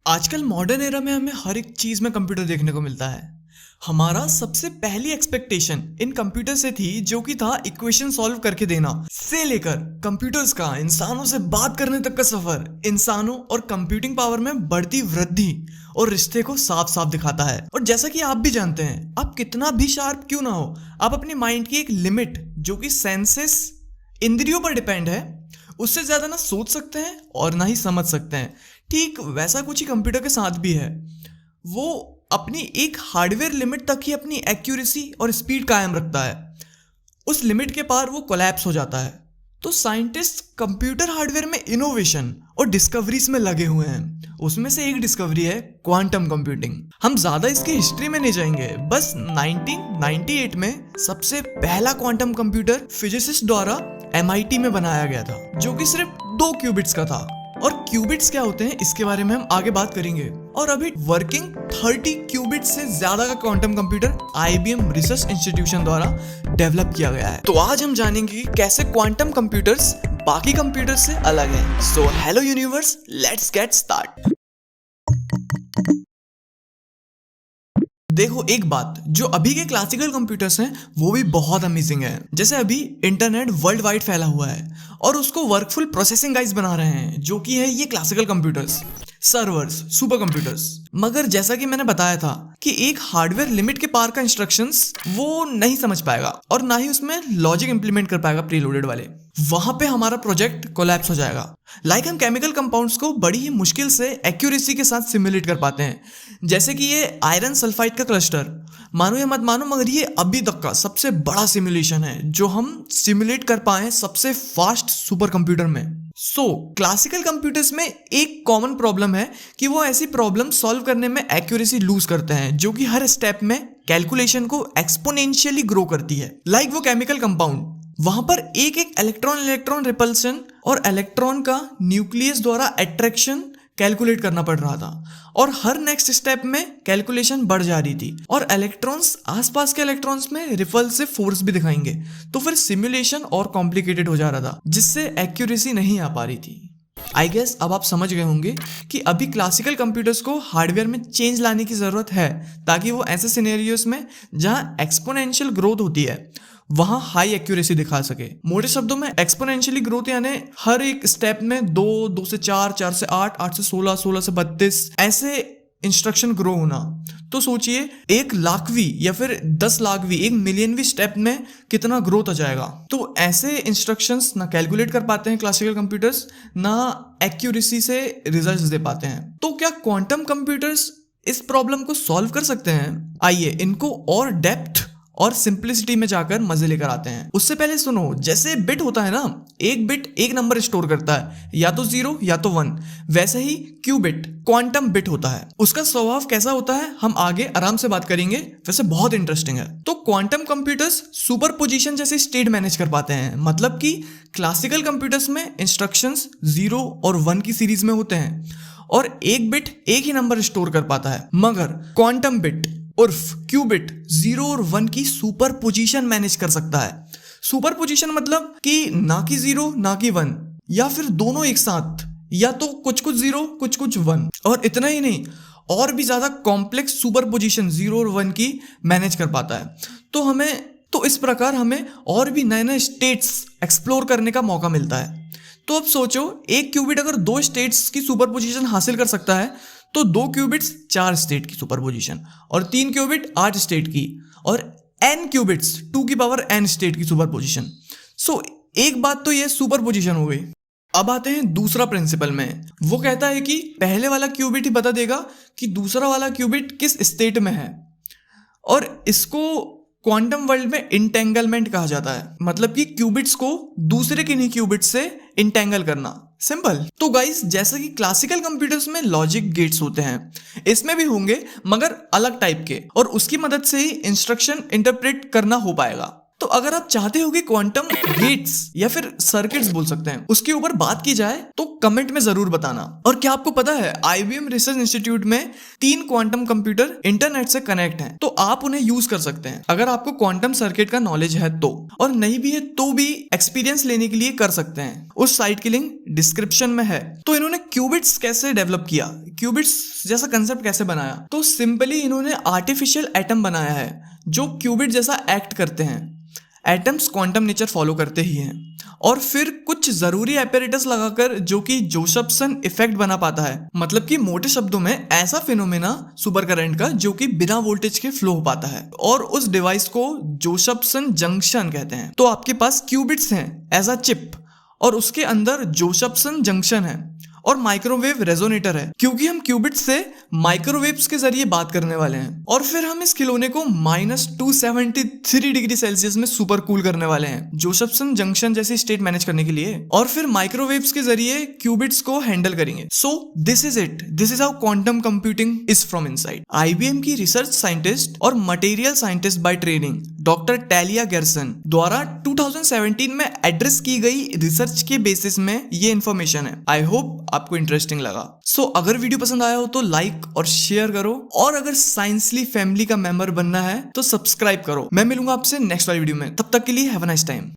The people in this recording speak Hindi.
आजकल मॉडर्न एरा में हमें हर एक चीज में कंप्यूटर देखने को मिलता है। हमारा सबसे पहली एक्सपेक्टेशन इन कंप्यूटर से थी, जो कि था इक्वेशन सॉल्व करके देना, से लेकर कंप्यूटर्स का इंसानों से बात करने तक का सफर इंसानों और कंप्यूटिंग पावर में बढ़ती वृद्धि और रिश्ते को साफ साफ दिखाता है। और जैसा कि आप भी जानते हैं, आप कितना भी शार्प क्यों ना हो, आप अपनी माइंड की एक लिमिट, जो कि सेंसेस इंद्रियों पर डिपेंड है, उससे ज्यादा ना सोच सकते हैं और ना ही समझ सकते हैं। ठीक वैसा कुछ ही कंप्यूटर के साथ भी है। वो अपनी एक हार्डवेयर लिमिट तक ही अपनी एक्यूरेसी और स्पीड कायम रखता है। उस लिमिट के पार वो कोलैप्स हो जाता है। तो साइंटिस्ट कंप्यूटर हार्डवेयर में इनोवेशन और डिस्कवरीज में लगे हुए हैं। उसमें से एक डिस्कवरी है क्वांटम कंप्यूटिंग। हम ज्यादा इसकी हिस्ट्री में नहीं जाएंगे, बस 1998 में सबसे पहला क्वांटम कंप्यूटर फिजिसिस्ट द्वारा MIT में बनाया गया था, जो कि सिर्फ 2 क्यूबिट्स का था। और क्यूबिट्स क्या होते हैं इसके बारे में हम आगे बात करेंगे। और अभी वर्किंग 30 क्यूबिट्स से ज्यादा का quantum computer IBM research institution द्वारा डेवलप किया गया है। तो आज हम जानेंगे कि कैसे क्वांटम कंप्यूटर्स बाकी कंप्यूटर्स से अलग है। So hello universe, let's get start. देखो, एक बात, जो अभी के क्लासिकल कंप्यूटर्स हैं वो भी बहुत अमेजिंग है। जैसे अभी इंटरनेट वर्ल्ड वाइड फैला हुआ है और उसको वर्कफुल प्रोसेसिंग गाइस बना रहे हैं, जो कि है ये classical computers, servers, super computers. मगर जैसा कि मैंने बताया था कि एक हार्डवेयर लिमिट के पार का इंस्ट्रक्शंस वो नहीं समझ पाएगा और ना ही उसमें लॉजिक इंप्लीमेंट कर पाएगा प्रीलोडेड वाले। वहां पे हमारा प्रोजेक्ट कोलैप्स हो जाएगा। हम केमिकल कंपाउंड्स को बड़ी ही मुश्किल से एक्यूरेसी के साथ सिमुलेट कर पाते हैं, जैसे कि ये आयरन सल्फाइड का क्लस्टर। मानो या मत मानो, मगर ये अभी तक का सबसे बड़ा सिमुलेशन है जो हम सिमुलेट कर पाए सबसे फास्ट सुपर कंप्यूटर में। क्लासिकल कंप्यूटर्स में एक कॉमन प्रॉब्लम है कि वो ऐसी प्रॉब्लम सॉल्व करने में एक्यूरेसी लूज करते हैं, जो कि हर स्टेप में कैलकुलेशन को एक्सपोनेंशियली ग्रो करती है। वो केमिकल कंपाउंड, वहां पर एक एक इलेक्ट्रॉन इलेक्ट्रॉन रिपल्शन और इलेक्ट्रॉन का न्यूक्लियस द्वारा अट्रैक्शन कैलकुलेट करना पड़ रहा था। और हर नेक्स्ट स्टेप में कैलकुलेशन बढ़ जा रही थी और इलेक्ट्रॉन्स आसपास के इलेक्ट्रॉन्स में रिपल्सिव फोर्स भी दिखाएंगे। तो फिर सिमुलेशन और कॉम्प्लिकेटेड हो जा रहा था, जिससे एक्यूरेसी नहीं आ पा रही थी। आई गेस अब आप समझ गए होंगे कि अभी क्लासिकल कंप्यूटर्स को हार्डवेयर में चेंज लाने की जरूरत है, ताकि वो ऐसे सिनेरियोस में जहां एक्सपोनेंशियल ग्रोथ होती है वहां हाई एक्यूरेसी दिखा सके। मोटे शब्दों में एक्सपोनेंशियली ग्रोथ यानी हर एक स्टेप में 2 से 4, 4 से 8, 8 से 16, 16 से 32 ऐसे इंस्ट्रक्शन ग्रो होना। तो सोचिए 1 लाखवीं या फिर 10 लाखवीं, 1 मिलियनवीं स्टेप में कितना ग्रोथ आ जाएगा। तो ऐसे इंस्ट्रक्शंस ना कैलकुलेट कर पाते हैं क्लासिकल कंप्यूटर्स, ना एक्यूरेसी से रिजल्ट्स दे पाते हैं। तो क्या क्वांटम कंप्यूटर्स इस प्रॉब्लम को सॉल्व कर सकते हैं? आइए इनको और डेप्थ और सिंप्लिसिटी में जाकर मजे लेकर आते हैं। उससे पहले सुनो, जैसे बिट होता है ना, एक बिट एक नंबर स्टोर करता है, या तो 0 या तो 1। वैसे ही क्यूबिट क्वांटम बिट होता है। उसका स्वभाव कैसा होता है हम आगे आराम से बात करेंगे, वैसे बहुत इंटरेस्टिंग है। तो क्वांटम कंप्यूटर्स सुपरपोजिशन जैसे स्टेट मैनेज कर पाते हैं। मतलब कि क्लासिकल कंप्यूटर्स में इंस्ट्रक्शंस 0 और 1 की सीरीज में होते हैं और एक बिट एक ही नंबर स्टोर कर पाता है, मगर क्वांटम बिट उर्फ क्यूबिट 0 और 1 की सुपर पोजीशन मैनेज कर सकता है। सुपर पोजीशन मतलब कि ना कि 0 ना कि 1, या फिर दोनों एक साथ, या तो कुछ कुछ 0 कुछ कुछ 1। और इतना ही नहीं, और भी ज्यादा कॉम्प्लेक्स सुपर पोजीशन 0 और 1 की मैनेज कर पाता है। तो इस प्रकार हमें और भी नए नए स्टेट्स एक्सप्लोर करने का मौका मिलता है। तो अब सोचो, एक क्यूबिट अगर 2 स्टेट्स की सुपर पोजीशन हासिल कर सकता है, तो 2 क्यूबिट्स 4 स्टेट की सुपर पोजीशन, और 3 क्यूबिट 8 स्टेट की, और n क्यूबिट्स 2 की पावर n स्टेट की सुपर पोजीशन। एक बात तो ये सुपर पोजीशन हो गई। अब आते हैं दूसरा प्रिंसिपल में। वो कहता है कि पहले वाला क्यूबिट ही बता देगा कि दूसरा वाला क्यूबिट किस स्टेट में है, और इसको क्वांटम वर्ल्ड में इंटेंगलमेंट कहा जाता है। मतलब कि क्यूबिट्स को दूसरे किन्हीं क्यूबिट्स से इंटेंगल करना। सिंपल। तो गाइस, जैसा कि क्लासिकल कंप्यूटर्स में लॉजिक गेट्स होते हैं, इसमें भी होंगे, मगर अलग टाइप के, और उसकी मदद से ही इंस्ट्रक्शन इंटरप्रेट करना हो पाएगा। तो तो अगर आप चाहते हो कि क्वांटम गेट्स या फिर सर्किट्स बोल सकते हैं उसके ऊपर बात की जाए तो कमेंट में जरूर बताना। और क्या आपको पता है IBM रिसर्च इंस्टीट्यूट में 3 क्वांटम कंप्यूटर इंटरनेट से कनेक्ट हैं, तो आप उन्हें यूज कर सकते हैं अगर आपको क्वांटम सर्किट का नॉलेज है तो, और नहीं भी है तो भी एक्सपीरियंस लेने के लिए कर सकते हैं। उस साइट की लिंक डिस्क्रिप्शन में है। तो इन्होंने क्यूबिट्स कैसे डेवलप किया, क्यूबिट्स जैसा कंसेप्ट कैसे बनाया, तो सिंपली इन्होंने आर्टिफिशियल एटम बनाया है जो क्यूबिट जैसा एक्ट करते हैं। एटम्स क्वांटम नेचर फॉलो करते ही हैं, और फिर कुछ जरूरी एपैरेटस लगाकर जो कि जोसेफ्सन इफेक्ट बना पाता है, मतलब कि मोटे शब्दों में ऐसा फिनोमेना सुपर करंट का जो कि बिना वोल्टेज के फ्लो हो पाता है, और उस डिवाइस को जोसेफ्सन जंक्शन कहते हैं। तो आपके पास क्यूबिट्स हैं एज अ चिप, और उसके अंदर जोसेफ्सन जंक्शन है और माइक्रोवेव रेजोनेटर है, क्योंकि हम क्यूबिट्स से माइक्रोवेव्स के जरिए बात करने वाले हैं। और फिर हम इस खिलौने को -273 डिग्री सेल्सियस में सुपर कूल करने वाले हैं जोसेफ्सन जंक्शन जैसी स्टेट मैनेज करने के लिए, और फिर माइक्रोवेव्स के जरिए क्यूबिट्स को हैंडल करेंगे। So this is it, this is how quantum computing is from inside. IBM की रिसर्च साइंटिस्ट और material scientist by training doctor Talia Gerson द्वारा 2017 में एड्रेस की गई रिसर्च के बेसिस में ये इंफॉर्मेशन है। आई होप आपको इंटरेस्टिंग लगा। सो अगर वीडियो पसंद आया हो तो लाइक और शेयर करो, और अगर साइंसली फैमिली का मेंबर बनना है तो सब्सक्राइब करो। मैं मिलूंगा आपसे नेक्स्ट वाली वीडियो में, तब तक के लिए हैव अ नाइस टाइम।